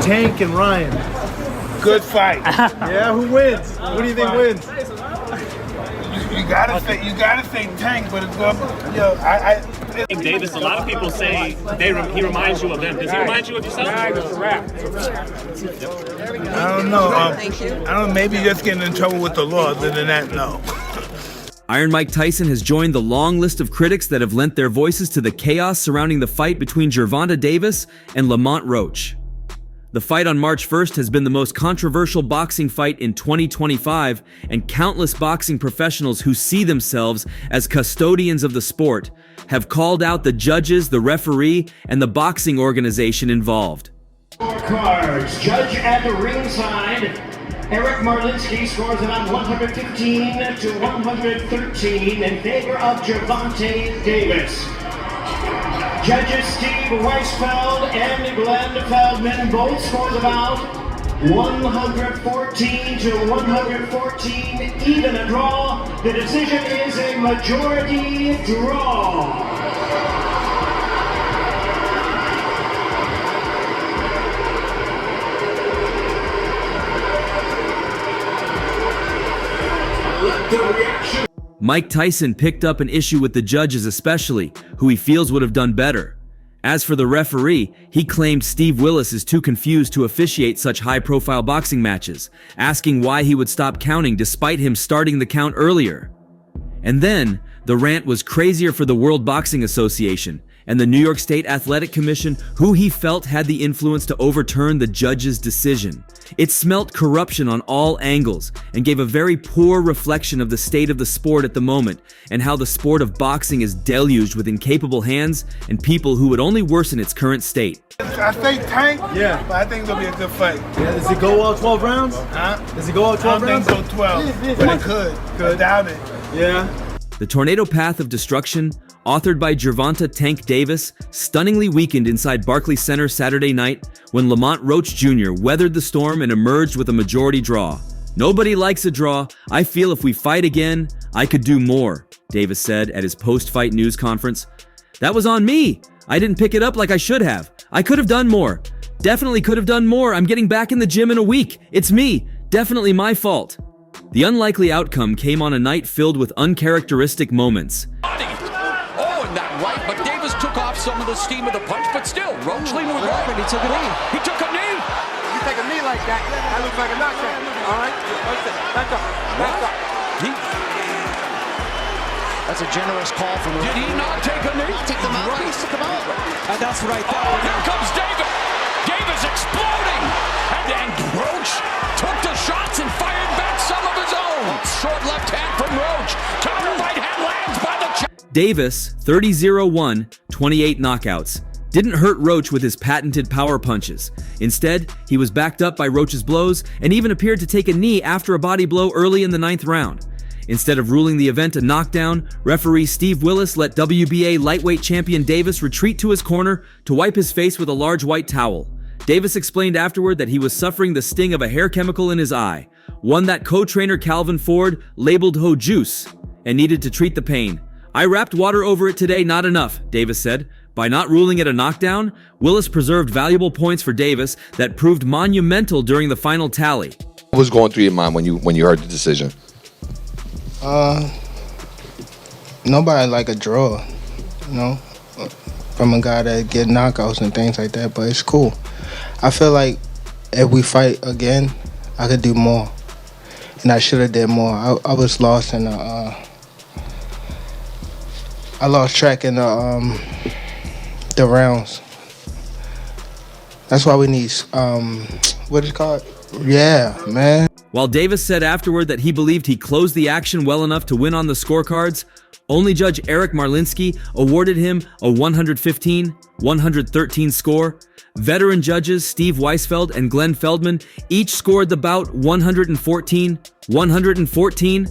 Tank and Ryan. Good fight. Yeah, who wins? What do you think wins? You gotta say Tank, but it's good. Davis, a lot of people say he reminds you of them. Does he remind you of yourself? I don't know. Maybe just getting in trouble with the law. Other than that, no. Iron Mike Tyson has joined the long list of critics that have lent their voices to the chaos surrounding the fight between Gervonta Davis and Lamont Roach. The fight on March 1st has been the most controversial boxing fight in 2025, and countless boxing professionals who see themselves as custodians of the sport have called out the judges, the referee, and the boxing organization involved. Scorecards. Judge at the ringside, Eric Marlinski scores it on 115 to 113 in favor of Gervonta Davis. Judges Steve Weisfeld and Glenn Feldman both scores about 114 to 114, even a draw. The decision is a majority draw. Mike Tyson picked up an issue with the judges especially, who he feels would have done better. As for the referee, he claimed Steve Willis is too confused to officiate such high-profile boxing matches, asking why he would stop counting despite him starting the count earlier. And then, the rant was crazier for the World Boxing Association and the New York State Athletic Commission, who he felt had the influence to overturn the judge's decision. It smelt corruption on all angles and gave a very poor reflection of the state of the sport at the moment and how the sport of boxing is deluged with incapable hands and people who would only worsen its current state. I think Tank, Yeah. but I think it'll be a good fight. Yeah, does it go all 12 rounds? Huh? Does it go all 12 I rounds? don't think so 12, but it could. I doubt it. Yeah. The Tornado Path of Destruction, authored by Gervonta "Tank" Davis, stunningly weakened inside Barclays Center Saturday night when Lamont Roach Jr. weathered the storm and emerged with a majority draw. "Nobody likes a draw. I feel if we fight again, I could do more," Davis said at his post-fight news conference. "That was on me. I didn't pick it up like I should have. I could have done more. Definitely could have done more. I'm getting back in the gym in a week. It's me. Definitely my fault." The unlikely outcome came on a night filled with uncharacteristic moments. Oh, and that right, but Davis took off some of the steam of the punch, but still, Roach leaned with right. He took a knee. He took a knee. You take a knee like that, that looks like a knockdown. All right? Back up. That's a generous call from him. Did he not take a knee? Take the mouthpiece, took him out. And that's right there. Oh, here comes Davis. Davis exploding. And Roach took the shots and fired back some of his own. Short left hand from Roach. Counter right hand lands by the Davis, 30-0-1, 28 knockouts. Didn't hurt Roach with his patented power punches. Instead, he was backed up by Roach's blows and even appeared to take a knee after a body blow early in the 9th round. Instead of ruling the event a knockdown, referee Steve Willis let WBA lightweight champion Davis retreat to his corner to wipe his face with a large white towel. Davis explained afterward that he was suffering the sting of a hair chemical in his eye, one that co-trainer Calvin Ford labeled "ho juice," and needed to treat the pain. "I wrapped water over it today, not enough," Davis said. By not ruling it a knockdown, Willis preserved valuable points for Davis that proved monumental during the final tally. What was going through your mind when you heard the decision? Nobody like a draw, you know, from a guy that get knockouts and things like that, but it's cool. I feel like if we fight again, I could do more, and I should have did more. I was lost in I lost track in the rounds. That's why we need what is it called? Yeah, man. While Davis said afterward that he believed he closed the action well enough to win on the scorecards, only Judge Eric Marlinski awarded him a 115-113 score. Veteran judges Steve Weisfeld and Glenn Feldman each scored the bout 114-114.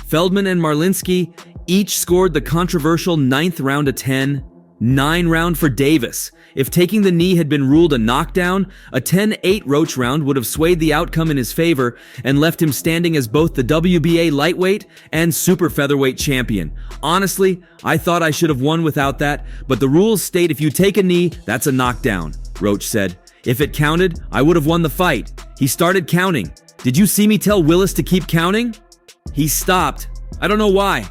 Feldman and Marlinski each scored the controversial 9th round a 10, 9 round for Davis. If taking the knee had been ruled a knockdown, a 10-8 Roach round would have swayed the outcome in his favor and left him standing as both the WBA lightweight and super featherweight champion. Honestly, I thought I should have won without that, but the rules state if you take a knee, that's a knockdown, Roach said. If it counted, I would have won the fight. He started counting. Did you see me tell Willis to keep counting? He stopped. I don't know why.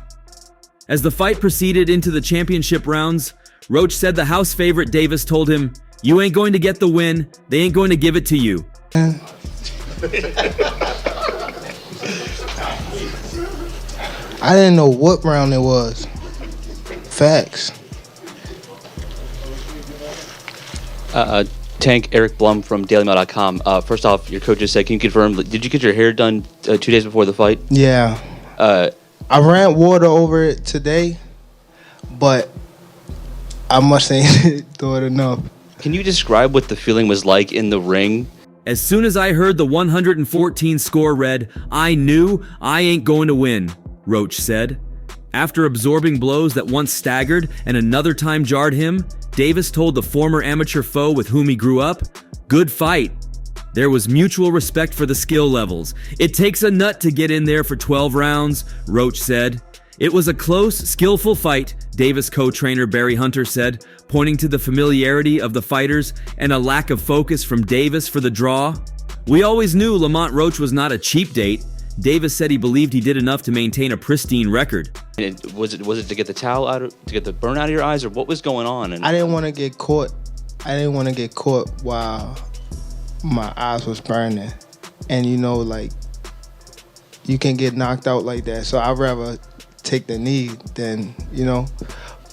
As the fight proceeded into the championship rounds, Roach said the house favorite Davis told him, "You ain't going to get the win. They ain't going to give it to you." I didn't know what round it was. Facts. Tank, Eric Blum from DailyMail.com. First off, your coach just said, can you confirm, did you get your hair done 2 days before the fight? Yeah. I ran water over it today, but I must ain't do it enough. Can you describe what the feeling was like in the ring? As soon as I heard the 114 score read, I knew I ain't going to win, Roach said. After absorbing blows that once staggered and another time jarred him, Davis told the former amateur foe with whom he grew up, "Good fight." There was mutual respect for the skill levels. "It takes a nut to get in there for 12 rounds, Roach said. "It was a close, skillful fight," Davis co-trainer Barry Hunter said, pointing to the familiarity of the fighters and a lack of focus from Davis for the draw. "We always knew Lamont Roach was not a cheap date." Davis said he believed he did enough to maintain a pristine record. And was it to get the towel to get the burn out of your eyes, or what was going on? I didn't want to get caught. I didn't want to get caught while my eyes was burning. And you can get knocked out like that. So I'd rather take the knee than,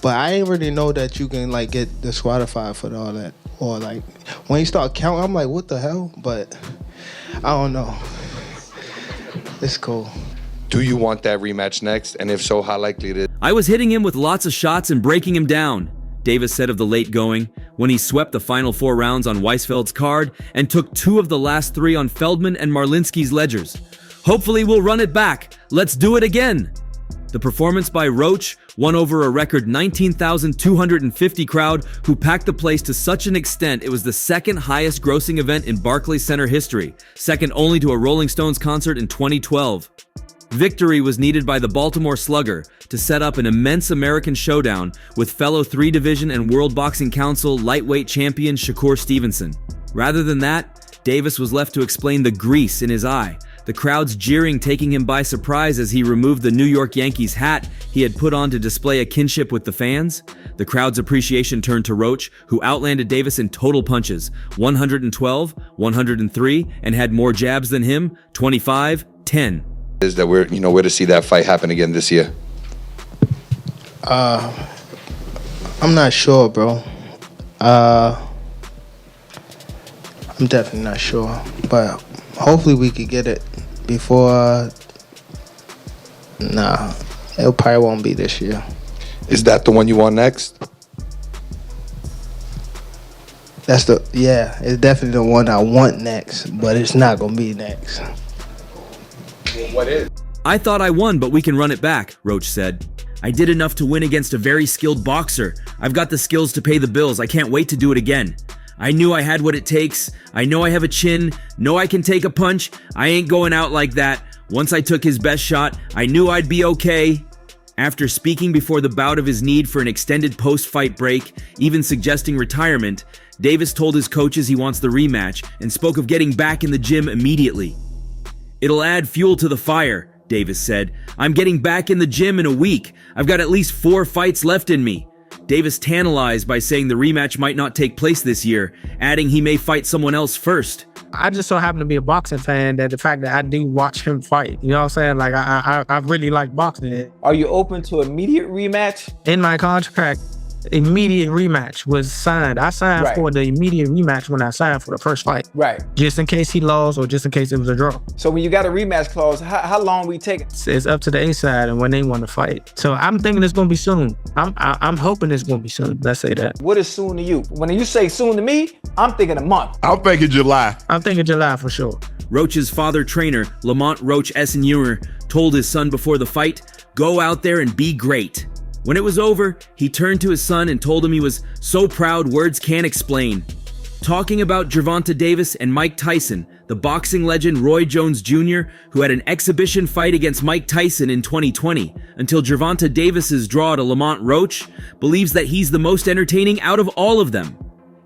But I didn't really know that you can get disqualified for all that. Or when you start counting, I'm like, what the hell? But I don't know. It's cool. Do you want that rematch next? And if so, how likely it is? "I was hitting him with lots of shots and breaking him down," Davis said of the late going, when he swept the final 4 rounds on Weisfeld's card and took 2 of the last 3 on Feldman and Marlinski's ledgers. "Hopefully we'll run it back. Let's do it again." The performance by Roach won over a record 19,250 crowd who packed the place to such an extent it was the second highest grossing event in Barclays Center history, second only to a Rolling Stones concert in 2012. Victory was needed by the Baltimore Slugger to set up an immense American showdown with fellow 3-division and World Boxing Council lightweight champion Shakur Stevenson. Rather than that, Davis was left to explain the grease in his eye, the crowd's jeering taking him by surprise as he removed the New York Yankees hat he had put on to display a kinship with the fans. The crowd's appreciation turned to Roach, who outlanded Davis in total punches, 112, 103, and had more jabs than him, 25, 10. Is that we're to see that fight happen again this year? I'm not sure, bro. I'm definitely not sure, but hopefully we could get it before. Nah, it probably won't be this year. Is that the one you want next? It's definitely the one I want next, but it's not gonna be next. What is? "I thought I won, but we can run it back," Roach said. "I did enough to win against a very skilled boxer. I've got the skills to pay the bills. I can't wait to do it again. I knew I had what it takes. I know I have a chin. Know I can take a punch. I ain't going out like that. Once I took his best shot, I knew I'd be okay." After speaking before the bout of his need for an extended post-fight break, even suggesting retirement, Davis told his coaches he wants the rematch and spoke of getting back in the gym immediately. "It'll add fuel to the fire," Davis said. "I'm getting back in the gym in a week. I've got at least 4 fights left in me." Davis tantalized by saying the rematch might not take place this year, adding he may fight someone else first. I just so happen to be a boxing fan that the fact that I do watch him fight, you know what I'm saying? I really like boxing. Are you open to immediate rematch? In my contract, immediate rematch was signed. I signed for the immediate rematch when I signed for the first fight. Right. Just in case he lost or just in case it was a draw. So when you got a rematch clause, how long we take it? It's up to the A side and when they want to fight. So I'm thinking it's gonna be soon. I'm hoping it's gonna be soon. Let's say that. What is soon to you? When you say soon to me, I'm thinking a month. I'm thinking July. I'm thinking July for sure. Roach's father trainer, Lamont Roach Esseneuer, told his son before the fight, "Go out there and be great." When it was over, he turned to his son and told him he was so proud words can't explain. Talking about Gervonta Davis and Mike Tyson, the boxing legend Roy Jones Jr., who had an exhibition fight against Mike Tyson in 2020, until Gervonta Davis's draw to Lamont Roach, believes that he's the most entertaining out of all of them.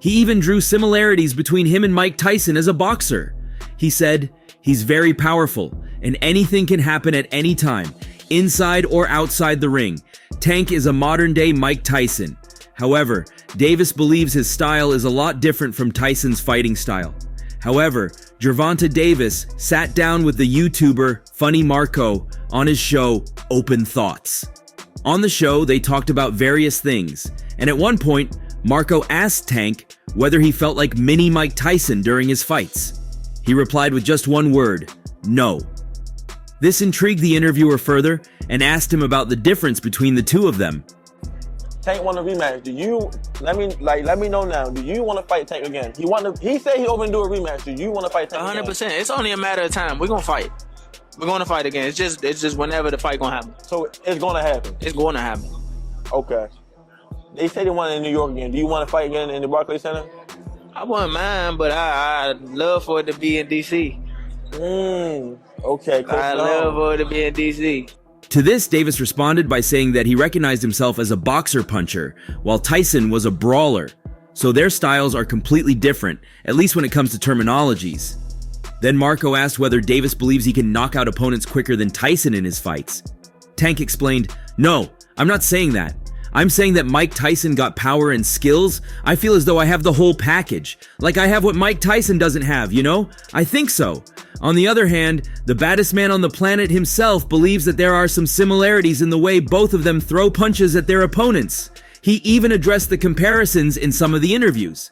He even drew similarities between him and Mike Tyson as a boxer. He said, "He's very powerful, and anything can happen at any time, inside or outside the ring. Tank is a modern-day Mike Tyson." However, Davis believes his style is a lot different from Tyson's fighting style. However, Gervonta Davis sat down with the YouTuber Funny Marco on his show Open Thoughts. On the show, they talked about various things, and at one point, Marco asked Tank whether he felt like mini Mike Tyson during his fights. He replied with just one word: no. This intrigued the interviewer further and asked him about the difference between the two of them. Tank want a rematch. Let me know now. Do you want to fight Tank again? He said he open to do a rematch. Do you want to fight Tank 100%. again? It's only a matter of time. We're gonna fight. We're gonna fight again. It's just whenever the fight gonna happen. So it's gonna happen. It's going to happen. Okay. They say they want it in New York again. Do you want to fight again in the Barclays Center? I wouldn't mind, but I'd love for it to be in DC. Okay. I'd love for it to be in DC. To this, Davis responded by saying that he recognized himself as a boxer puncher, while Tyson was a brawler. So their styles are completely different, at least when it comes to terminologies. Then Marco asked whether Davis believes he can knock out opponents quicker than Tyson in his fights. Tank explained, "No, I'm not saying that. I'm saying that Mike Tyson got power and skills. I feel as though I have the whole package. Like I have what Mike Tyson doesn't have, you know? I think so. On the other hand, the baddest man on the planet himself believes that there are some similarities in the way both of them throw punches at their opponents. He even addressed the comparisons in some of the interviews."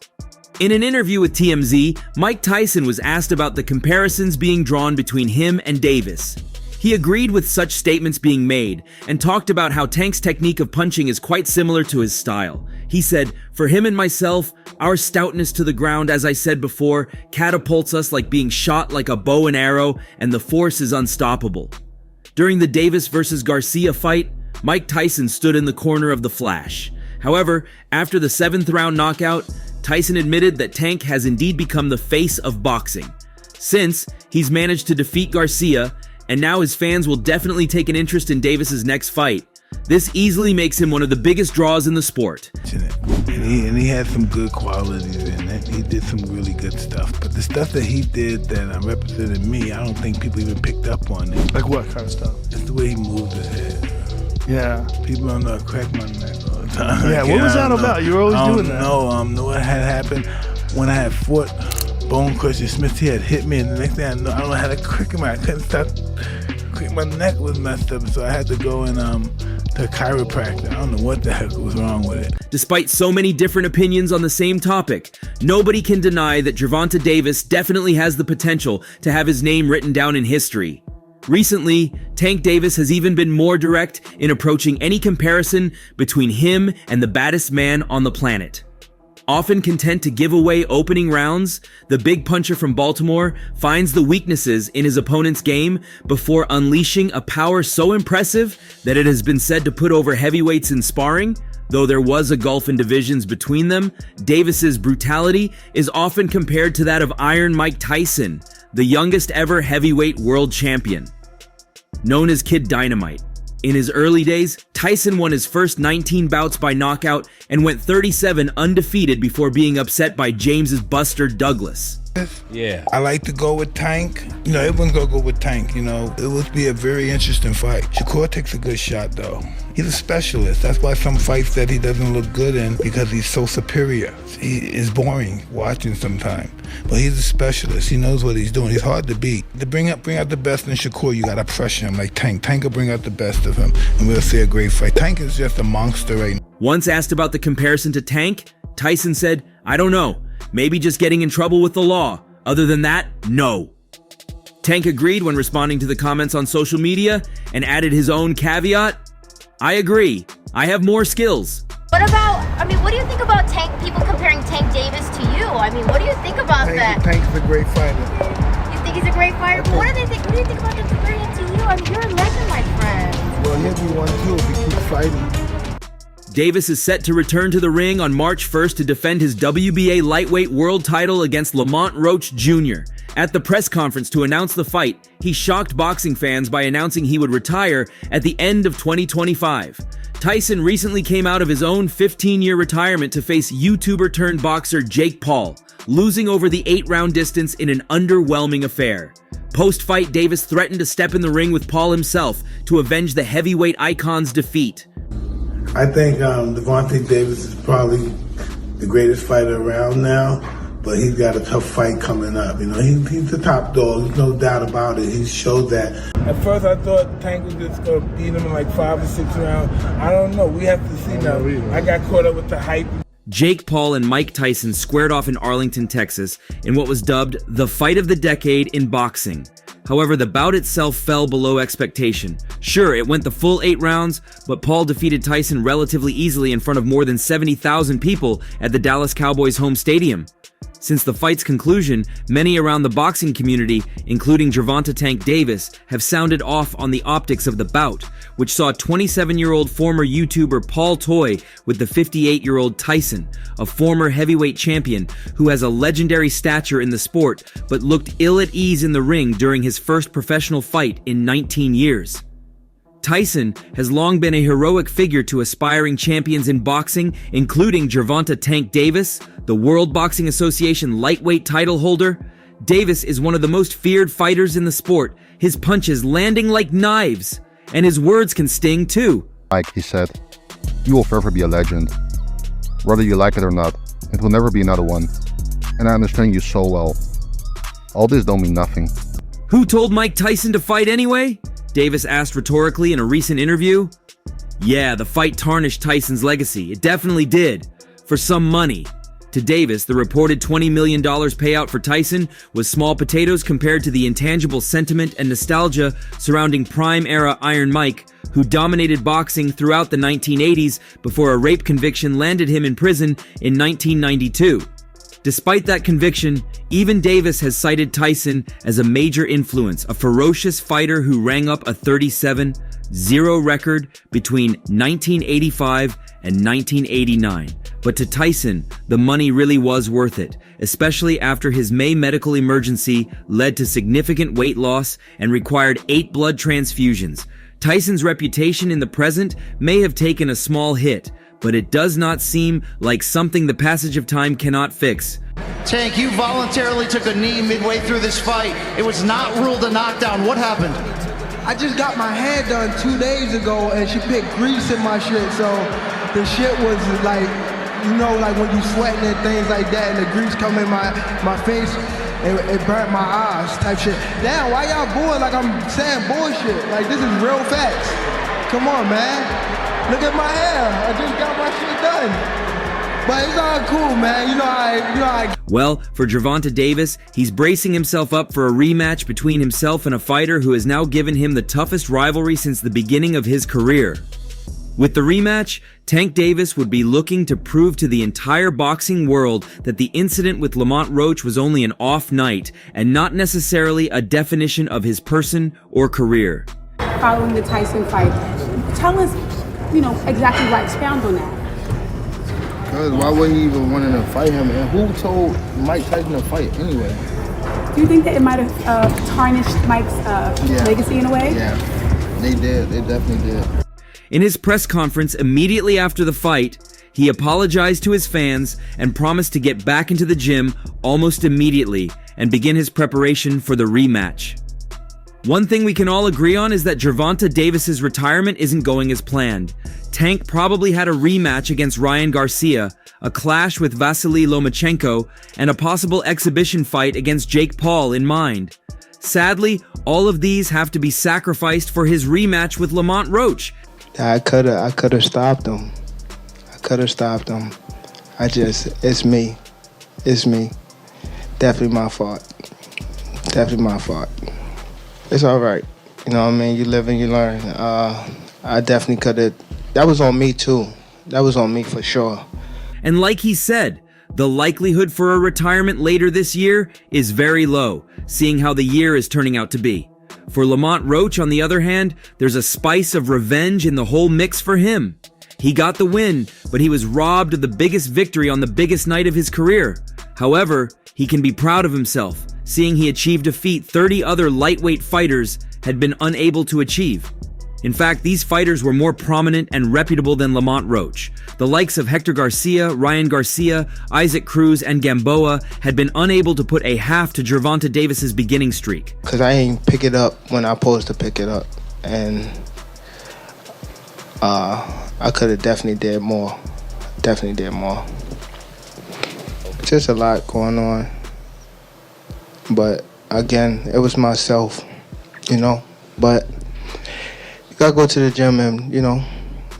In an interview with TMZ, Mike Tyson was asked about the comparisons being drawn between him and Davis. He agreed with such statements being made and talked about how Tank's technique of punching is quite similar to his style. He said, "For him and myself, our stoutness to the ground, as I said before, catapults us like being shot like a bow and arrow, and the force is unstoppable." During the Davis versus Garcia fight, Mike Tyson stood in the corner of the Flash. However, after the 7th round knockout, Tyson admitted that Tank has indeed become the face of boxing. Since, he's managed to defeat Garcia, and now his fans will definitely take an interest in Davis's next fight. This easily makes him one of the biggest draws in the sport. And he had some good qualities in it. He did some really good stuff. But the stuff that he did that represented me, I don't think people even picked up on it. Like what kind of stuff? Just the way he moved his head. Yeah. People don't know I crack my neck all the time. Yeah, what was that about? You were always doing that. Know what had happened when I had fought Bone Crusher Smith. He had hit me, and the next thing I don't know how to crick him. I couldn't stop. My neck was messed up, so I had to go in to a chiropractor. I don't know what the heck was wrong with it. Despite so many different opinions on the same topic, nobody can deny that Gervonta Davis definitely has the potential to have his name written down in history. Recently, Tank Davis has even been more direct in approaching any comparison between him and the baddest man on the planet. Often content to give away opening rounds, the big puncher from Baltimore finds the weaknesses in his opponent's game before unleashing a power so impressive that it has been said to put over heavyweights in sparring. Though there was a gulf in divisions between them, Davis's brutality is often compared to that of Iron Mike Tyson, the youngest ever heavyweight world champion. Known as Kid Dynamite. In his early days, Tyson won his first 19 bouts by knockout and went 37 undefeated before being upset by James's Buster Douglas. Yeah. I like to go with Tank. You know, everyone's gonna go with Tank, you know. It would be a very interesting fight. Shakur takes a good shot, though. He's a specialist. That's why some fights that he doesn't look good in, because he's so superior. He is boring watching sometimes. But he's a specialist. He knows what he's doing. He's hard to beat. To bring out the best in Shakur, you gotta pressure him like Tank. Tank will bring out the best of him, and we'll see a great fight. Tank is just a monster right now. Once asked about the comparison to Tank, Tyson said, "I don't know. Maybe just getting in trouble with the law. Other than that, no." Tank agreed when responding to the comments on social media and added his own caveat, "I agree. I have more skills." What do you think about people comparing Tank Davis to you? What do you think about that? Tank's a great fighter. You think he's a great fighter? But what do you think about them comparing him to you? You're a legend, my friend. Well, he'll be one too if he keeps fighting. Davis is set to return to the ring on March 1st to defend his WBA lightweight world title against Lamont Roach Jr. At the press conference to announce the fight, he shocked boxing fans by announcing he would retire at the end of 2025. Tyson recently came out of his own 15-year retirement to face YouTuber-turned-boxer Jake Paul, losing over the 8-round distance in an underwhelming affair. Post-fight, Davis threatened to step in the ring with Paul himself to avenge the heavyweight icon's defeat. I think Gervonta Davis is probably the greatest fighter around now, but he's got a tough fight coming up. You know, he's the top dog. There's no doubt about it. He showed that. At first, I thought Tank was just going to beat him in like 5 or 6 rounds. I don't know. We have to see now. I got caught up with the hype. Jake Paul and Mike Tyson squared off in Arlington, Texas, in what was dubbed the fight of the decade in boxing. However, the bout itself fell below expectation. Sure, it went the full 8 rounds, but Paul defeated Tyson relatively easily in front of more than 70,000 people at the Dallas Cowboys home stadium. Since the fight's conclusion, many around the boxing community, including Gervonta Tank Davis, have sounded off on the optics of the bout, which saw 27-year-old former YouTuber Paul toy with the 58-year-old Tyson, a former heavyweight champion who has a legendary stature in the sport but looked ill at ease in the ring during his first professional fight in 19 years. Tyson has long been a heroic figure to aspiring champions in boxing, including Gervonta Tank Davis, the World Boxing Association lightweight title holder. Davis is one of the most feared fighters in the sport, his punches landing like knives, and his words can sting too. Like he said, you will forever be a legend. Whether you like it or not, it will never be another one. And I understand you so well. All this don't mean nothing. Who told Mike Tyson to fight anyway? Davis asked rhetorically in a recent interview. Yeah, the fight tarnished Tyson's legacy. It definitely did. For some money. To Davis, the reported $20 million payout for Tyson was small potatoes compared to the intangible sentiment and nostalgia surrounding prime-era Iron Mike, who dominated boxing throughout the 1980s before a rape conviction landed him in prison in 1992. Despite that conviction, even Davis has cited Tyson as a major influence, a ferocious fighter who rang up a 37-0 record between 1985 and 1989. But to Tyson, the money really was worth it, especially after his May medical emergency led to significant weight loss and required 8 blood transfusions. Tyson's reputation in the present may have taken a small hit, but it does not seem like something the passage of time cannot fix. Tank, you voluntarily took a knee midway through this fight. It was not ruled a knockdown. What happened? I just got my hair done 2 days ago and she put grease in my shit, so the shit was like, you know, like when you sweating and things like that and the grease come in my face, it burnt my eyes type shit. Damn, why y'all booing like I'm saying bullshit? Like, this is real facts. Come on, man. Look at my hair. I just got my shit done. But it's all cool, man. You know I. Well, for Gervonta Davis, he's bracing himself up for a rematch between himself and a fighter who has now given him the toughest rivalry since the beginning of his career. With the rematch, Tank Davis would be looking to prove to the entire boxing world that the incident with Lamont Roach was only an off night and not necessarily a definition of his person or career. Following the Tyson fight, tell us, exactly why. Expound on that. Because why would he even want to fight him? And who told Mike Tyson to fight anyway? Do you think that it might have tarnished Mike's legacy in a way? Yeah, they did. They definitely did. In his press conference immediately after the fight, he apologized to his fans and promised to get back into the gym almost immediately and begin his preparation for the rematch. One thing we can all agree on is that Gervonta Davis's retirement isn't going as planned. Tank probably had a rematch against Ryan Garcia, a clash with Vasily Lomachenko, and a possible exhibition fight against Jake Paul in mind. Sadly, all of these have to be sacrificed for his rematch with Lamont Roach. I could have stopped him. It's me. Definitely my fault. It's all right. You know what I mean? You live and you learn. I definitely could have. That was on me too. That was on me for sure. And like he said, the likelihood for a retirement later this year is very low, seeing how the year is turning out to be. For Lamont Roach, on the other hand, there's a spice of revenge in the whole mix for him. He got the win, but he was robbed of the biggest victory on the biggest night of his career. However, he can be proud of himself, seeing he achieved a feat 30 other lightweight fighters had been unable to achieve. In fact, these fighters were more prominent and reputable than Lamont Roach. The likes of Hector Garcia, Ryan Garcia, Isaac Cruz, and Gamboa had been unable to put a half to Gervonta Davis's beginning streak. Because I ain't pick it up when I supposed to pick it up. And I could have definitely did more. Definitely did more. Just a lot going on. But again, it was myself, you know. But you gotta go to the gym and, you know,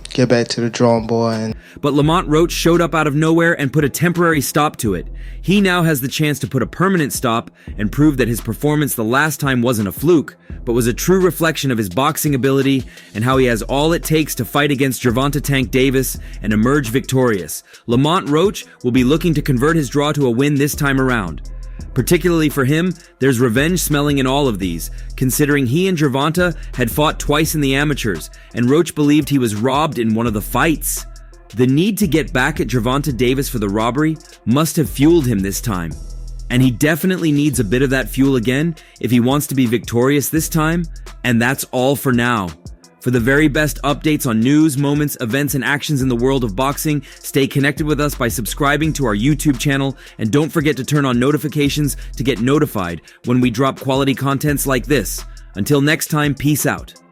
get back to the drawing board. But Lamont Roach showed up out of nowhere and put a temporary stop to it. He now has the chance to put a permanent stop and prove that his performance the last time wasn't a fluke, but was a true reflection of his boxing ability and how he has all it takes to fight against Gervonta Tank Davis and emerge victorious. Lamont Roach will be looking to convert his draw to a win this time around. Particularly for him, there's revenge smelling in all of these, considering he and Gervonta had fought twice in the amateurs, and Roach believed he was robbed in one of the fights. The need to get back at Gervonta Davis for the robbery must have fueled him this time. And he definitely needs a bit of that fuel again if he wants to be victorious this time, and that's all for now. For the very best updates on news, moments, events, and actions in the world of boxing, stay connected with us by subscribing to our YouTube channel, and don't forget to turn on notifications to get notified when we drop quality contents like this. Until next time, peace out.